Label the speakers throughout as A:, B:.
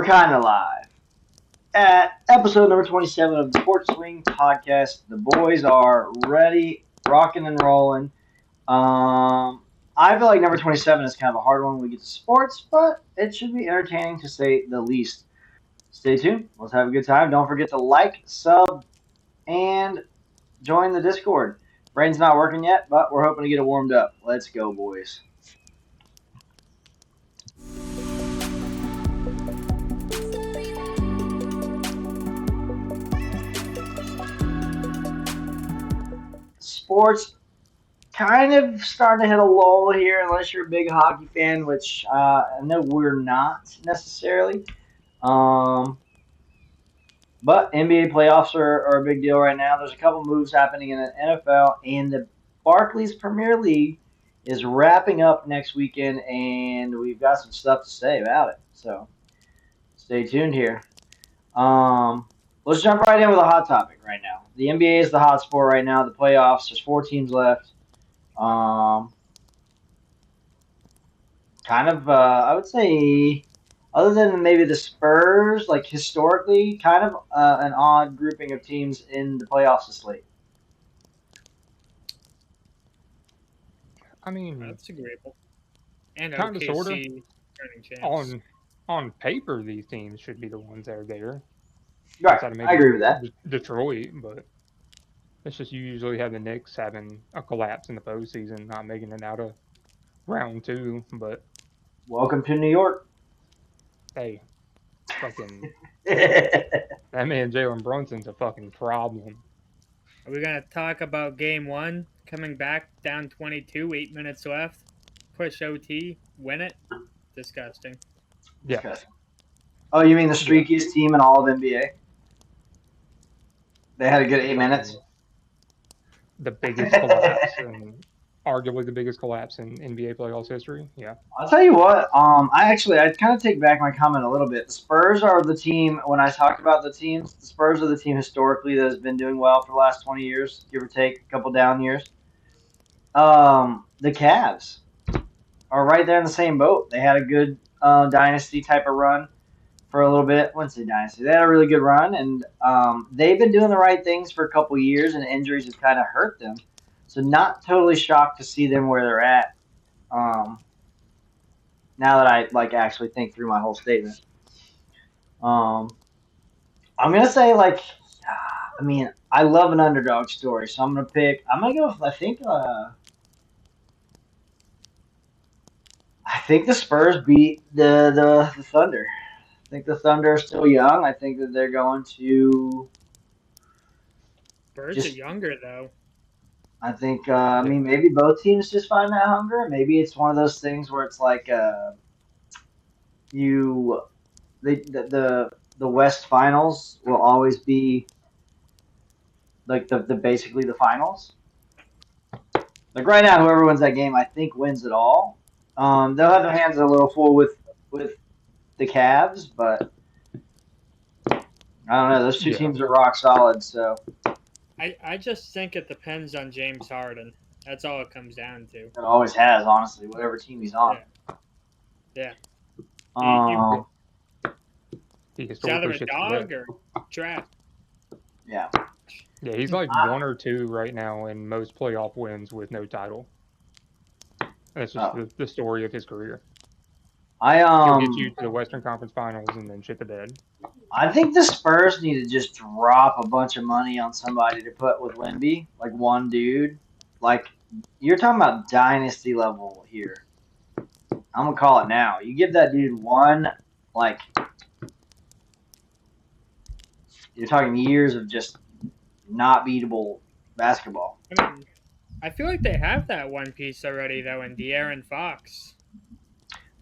A: We're kind of live at episode number 27 of the Sports Swing podcast. The boys are ready, rocking and rolling. I feel like number 27 is kind of a hard one when we get to sports, but it should be entertaining to say the least. Stay tuned. Let's have a good time. Don't forget to like, sub, and join the Discord. Brain's not working yet, but we're hoping to get it warmed up. Let's go, boys. Sports kind of starting to hit a lull here, unless you're a big hockey fan, which I know we're not necessarily. But NBA playoffs are a big deal right now. There's a couple moves happening in the NFL, and the Barclays Premier League is wrapping up next weekend, and we've got some stuff to say about it. So stay tuned here. Let's jump right in with a hot topic right now. The NBA is the hot sport right now. The playoffs. There's 4 teams left. I would say, other than maybe the Spurs, like historically, kind of an odd grouping of teams in the playoffs this late.
B: I mean,
C: that's agreeable. And
B: kind of sort of.
C: Turning champs.
B: On paper, these teams should be the ones that are there.
A: Right, I agree with that.
B: Detroit, but it's just you usually have the Knicks having a collapse in the postseason, not making it out of round 2. But
A: welcome to New York.
B: Hey, fucking that man Jalen Brunson's a fucking problem.
C: Are we gonna talk about Game 1 coming back down 22, 8 minutes left, push OT, win it? Disgusting.
B: Yeah.
A: Disgusting. Oh, you mean the streakiest team in all of NBA? They had a good 8 minutes.
B: The biggest collapse, and arguably the biggest collapse in NBA playoffs history. Yeah.
A: I'll tell you what. I kind of take back my comment a little bit. The Spurs are the team. When I talked about the teams, the Spurs are the team historically that has been doing well for the last 20 years, give or take a couple down years. The Cavs are right there in the same boat. They had a good dynasty type of run for a little bit. I wouldn't say dynasty. They had a really good run, and they've been doing the right things for a couple years, and injuries have kind of hurt them. So not totally shocked to see them where they're at. Now that I actually think through my whole statement, I'm gonna say I love an underdog story, so I'm gonna go with I think the Spurs beat the Thunder. I think the Thunder are still young. I think that they're going to.
C: Spurs are younger though.
A: I think maybe both teams just find that hunger. Maybe it's one of those things where it's like the West Finals will always be like the basically the finals. Like right now, whoever wins that game, I think wins it all. They'll have their hands a little full with the Cavs, but I don't know. Those two teams are rock solid. So
C: I just think it depends on James Harden. That's all it comes down to.
A: It always has, honestly, whatever team he's on.
C: Yeah.
B: He's
C: either a dog or trash.
A: Yeah.
B: Yeah, he's like 1 or 2 right now in most playoff wins with no title. That's just the story of his career. He'll get you to the Western Conference Finals and then shit the bed.
A: I think the Spurs need to just drop a bunch of money on somebody to put with Wemby, like one dude. Like, you're talking about dynasty level here. I'm gonna call it now. You give that dude one, you're talking years of just not beatable basketball.
C: I feel like they have that one piece already, though, in De'Aaron Fox.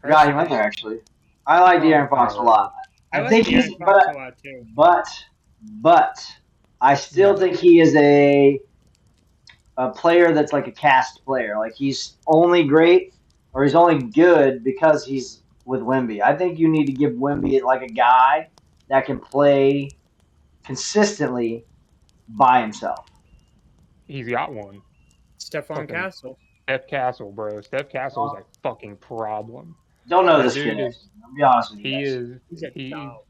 A: Yeah, he went there, actually. I like De'Aaron Fox a lot. I think he's,
C: Fox a lot too.
A: But I still think he is a player that's like a cast player. Like, he's only great, or he's only good because he's with Wemby. I think you need to give Wemby like a guy that can play consistently by himself.
B: He's got one.
C: Stephon Castle.
B: Steph Castle, bro. Steph Castle is a fucking problem.
A: Don't know
B: That
A: this
B: dude
A: kid.
B: is.
A: I'll be honest with you
B: He
A: guys.
B: is.
C: He's a
B: He.
C: dog.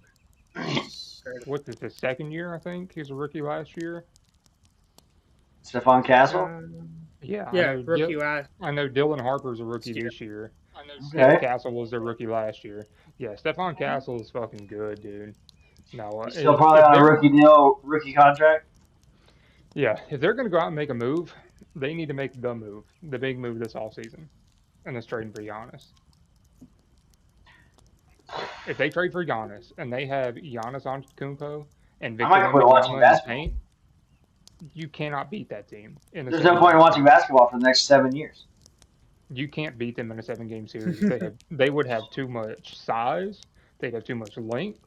B: What's it? The second year, I think. He was a rookie last year.
A: Stephon Castle.
B: Yeah, I
C: Yeah,
B: know.
C: rookie last.
B: I know Dylan Harper's a rookie
C: Year.
B: this year.
A: Okay.
B: Castle was their rookie last year. Yeah, Stephon Castle is fucking good, dude. Now,
A: He's still probably on a rookie deal, rookie contract.
B: if they're gonna go out and make a move, they need to make the move, the big move this offseason, and that's trading for Giannis. If they trade for Giannis and they have Giannis Antetokounmpo and
A: I
B: Victor
A: might quit watching
B: Wembanyama in the
A: basketball.
B: paint, you cannot beat that team in a
A: There's no
B: 7
A: point
B: game
A: in watching
B: series.
A: basketball for the next 7 years.
B: You can't beat them in a 7 game series. They would have too much size. They'd have too much length.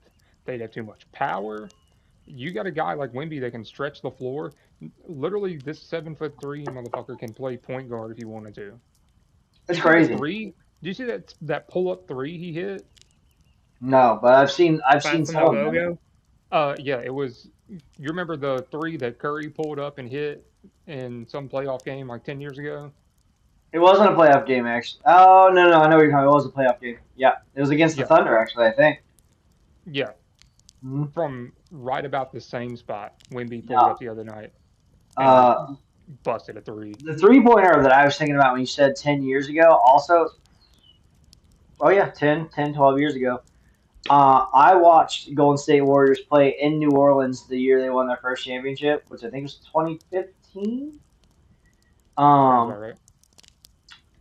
B: They'd have too much power. You got a guy like Wemby that can stretch the floor. Literally, this 7'3" motherfucker can play point guard if he wanted to.
A: It's
B: You see the
A: crazy.
B: three? Do you see that pull up three he hit?
A: No, but I've seen
C: From
A: some
C: the
A: of them.
C: logo.
B: Yeah, it was. You remember the three that Curry pulled up and hit in some playoff game like 10 years ago?
A: It wasn't a playoff game, actually. Oh no, I know what you're talking. It was a playoff game. Yeah, it was against the
B: Yeah,
A: Thunder, actually. I think.
B: yeah.
A: Mm-hmm.
B: From right about the same spot Wemby pulled
A: Yeah.
B: up the other night and busted a three.
A: The 3-pointer that I was thinking about when you said 10 years ago, also. Oh yeah, 10, 12 years ago. I watched Golden State Warriors play in New Orleans the year they won their first championship, which I think was 2015.
B: Sounds about right.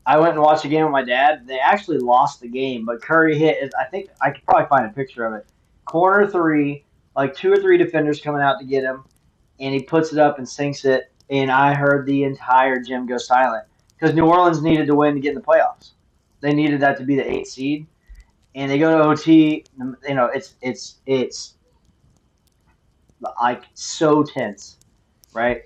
A: I went and watched a game with my dad. They actually lost the game, but Curry hit. I think I could probably find a picture of it. Corner three, like 2 or 3 defenders coming out to get him, and he puts it up and sinks it. And I heard the entire gym go silent because New Orleans needed to win to get in the playoffs. They needed that to be the 8th seed, and they go to OT. You know, it's like so tense, right?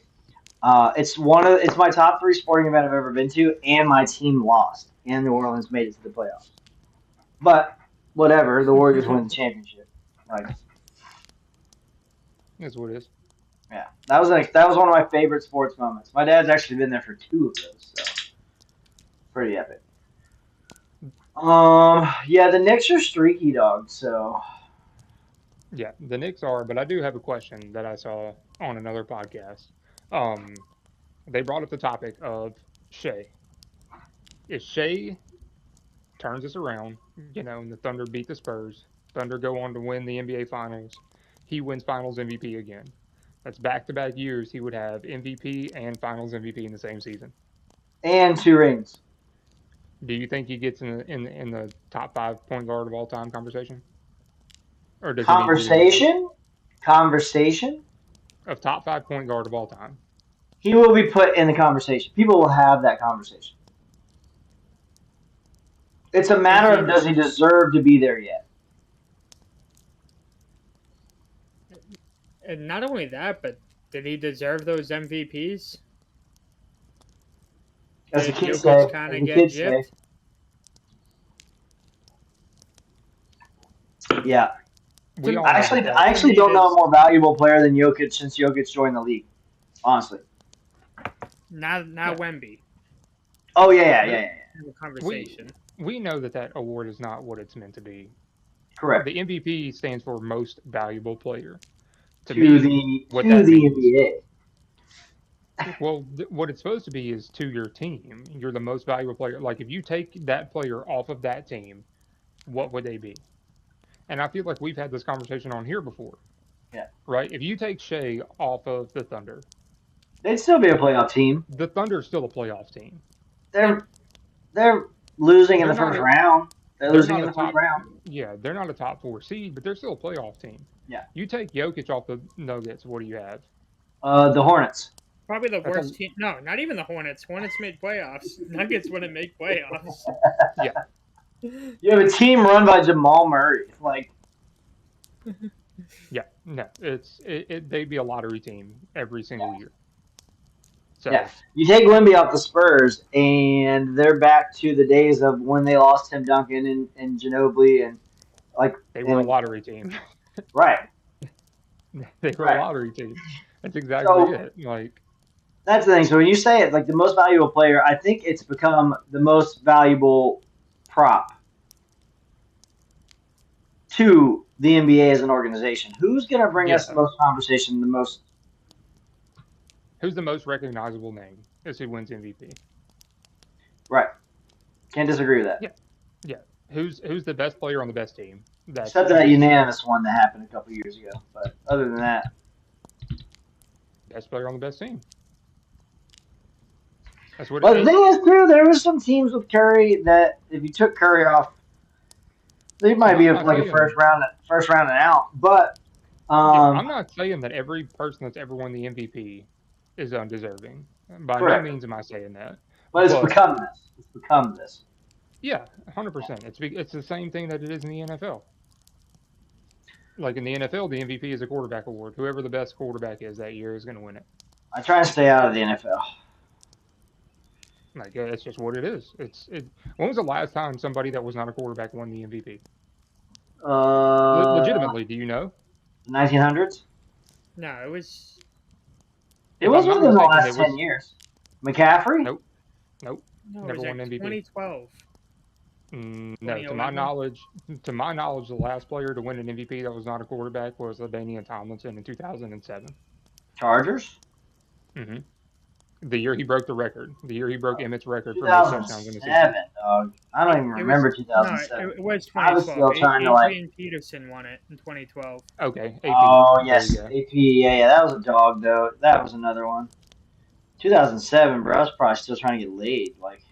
A: It's my top 3 sporting event I've ever been to, and my team lost, and New Orleans made it to the playoffs. But whatever, the Warriors win the championship. Like,
B: That's what it is.
A: yeah, that was one of my favorite sports moments. My dad's actually been there for 2 of those, so pretty epic. Yeah, the Knicks are streaky, dog. So
B: yeah, the Knicks are. But I do have a question that I saw on another podcast. They brought up the topic of Shea. If Shea turns this around, and the Thunder beat the Spurs, Thunder go on to win the NBA Finals, he wins Finals MVP again. That's back-to-back years he would have MVP and Finals MVP in the same season.
A: And 2 rings.
B: Do you think he gets in the top 5 point guard of all time conversation? Or does
A: conversation? Conversation?
B: Of top 5 point guard of all time.
A: He will be put in the conversation. People will have that conversation. It's a matter of does he deserve to be there yet?
C: And not only that, but did he deserve those MVPs?
A: As the kids say.
C: Kind of get gypped?
A: Yeah. I actually don't know a more valuable player than Jokic since Jokic joined the league. Honestly.
C: Not Wemby.
A: Oh yeah.
C: Conversation.
B: We know that award is not what it's meant to be.
A: Correct.
B: The MVP stands for most valuable player.
A: To the NBA.
B: Well, what it's supposed to be is to your team. You're the most valuable player. Like, if you take that player off of that team, what would they be? And I feel like we've had this conversation on here before.
A: Yeah.
B: Right? If you take Shea off of the Thunder,
A: they'd still be a playoff team.
B: The Thunder's still a playoff team.
A: They're losing in the first round. They're losing in the first round.
B: Yeah, they're not a top 4 seed, but they're still a playoff team.
A: Yeah.
B: You take Jokic off the Nuggets, what do you have?
A: The Hornets.
C: Probably the worst team. No, not even the Hornets. Hornets made playoffs. Nuggets wouldn't make playoffs.
B: Yeah.
A: You have a team run by Jamal Murray. Like.
B: Yeah, no, they'd be a lottery team every single year. So,
A: yeah, you take Wemby off the Spurs, and they're back to the days of when they lost Tim Duncan and Ginobili, and
B: they were a lottery team.
A: Right.
B: They were a lottery team. That's exactly it. Like,
A: that's the thing. So when you say it, the most valuable player, I think it's become the most valuable prop. to the NBA as an organization. Who's going to bring us the most conversation, the most?
B: Who's the most recognizable name is who wins MVP.
A: Right. Can't disagree with that.
B: Yeah. Who's the best player on the best team?
A: Except that unanimous one that happened a couple years ago. But other than that,
B: best player on the best team. That's what.
A: But the thing is, too, there was some teams with Curry that if you took Curry off, they might be like a first round and out. But
B: I'm not saying that every person that's ever won the MVP is undeserving. By no means am I saying that.
A: But it's become this. It's become this.
B: Yeah, 100%. It's the same thing that it is in the NFL. Like in the NFL, the MVP is a quarterback award. Whoever the best quarterback is that year is going to win it.
A: I try to stay out of the NFL.
B: Like it's just what it is. When was the last time somebody that was not a quarterback won the MVP? Legitimately, do you know?
A: The 1900s.
C: No, it was.
A: It was within the last 10 years. McCaffrey?
B: Nope.
C: No,
B: never won MVP.
C: 2012.
B: No, to my knowledge, the last player to win an MVP that was not a quarterback was LaDainian Tomlinson in 2007.
A: Chargers?
B: Mm-hmm. The year he broke the record. The year he broke Emmett's record for most touchdowns in the season.
A: Dog. I don't even remember 2007.
C: No, it was 2012. I was still trying to Adrian Peterson won it in 2012.
B: Okay. AP.
A: Oh, yes. AP. Yeah, that was a dog, though. That was another one. 2007, bro. I was probably still trying to get laid. Like,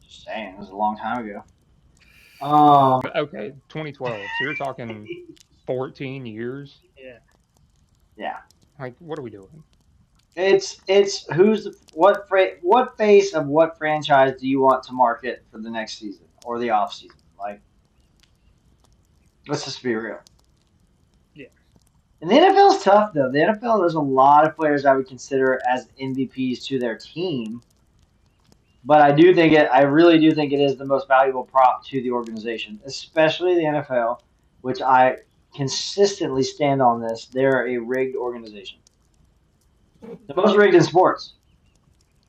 A: just saying. It was a long time ago.
B: Okay, 2012. So you're talking 14 years?
C: Yeah.
A: Yeah.
B: Like, what are we doing?
A: It's what face of what franchise do you want to market for the next season or the off season? Like, let's just be real.
B: Yeah.
A: And the NFL is tough though. The NFL, there's a lot of players I would consider as MVPs to their team, but I really do think it is the most valuable prop to the organization, especially the NFL, which I consistently stand on this. They're a rigged organization. The most rigged in sports.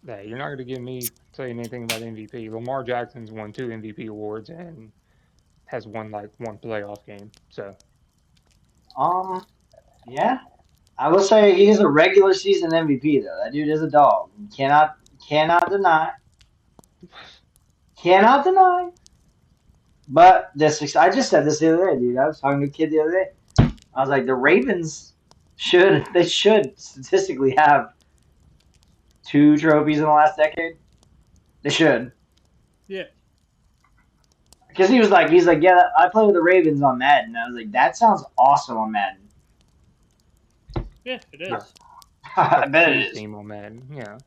B: Yeah, you're not going to give me saying anything about MVP. Lamar Jackson's won 2 MVP awards and has won like 1 playoff game. So,
A: yeah, I will say he's a regular season MVP though. That dude is a dog. You cannot deny. Cannot deny. But I just said this the other day, dude. I was talking to a kid the other day. I was like, the Ravens should statistically have 2 trophies in the last decade. They should.
C: Yeah.
A: Because he's like, yeah, I play with the Ravens on Madden. I was like, that sounds awesome on Madden.
C: Yeah, it is.
A: I bet it is.
B: Team on Madden, yeah.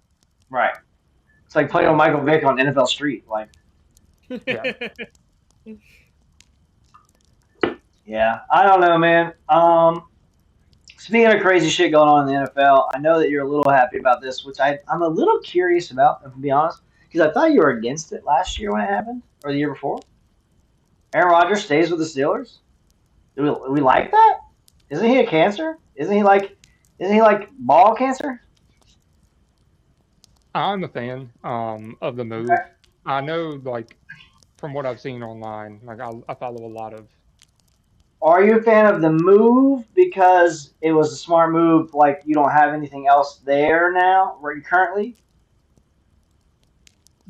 A: Right. It's like playing with Michael Vick on NFL Street, like.
B: Yeah.
A: Yeah, I don't know, man. Speaking of crazy shit going on in the NFL, I know that you're a little happy about this, which I'm a little curious about, if I'm being honest, because I thought you were against it last year when it happened, or the year before. Aaron Rodgers stays with the Steelers. Do we like that? Isn't he a cancer? Isn't he like ball cancer?
B: I'm a fan of the move. Okay. I know, like, from what I've seen online, like I follow a lot of.
A: Are you a fan of the move because it was a smart move? Like you don't have anything else there now, right? Currently.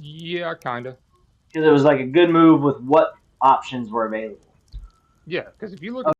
B: Yeah, kind of.
A: Because it was like a good move with what options were available.
B: Yeah, because if you look.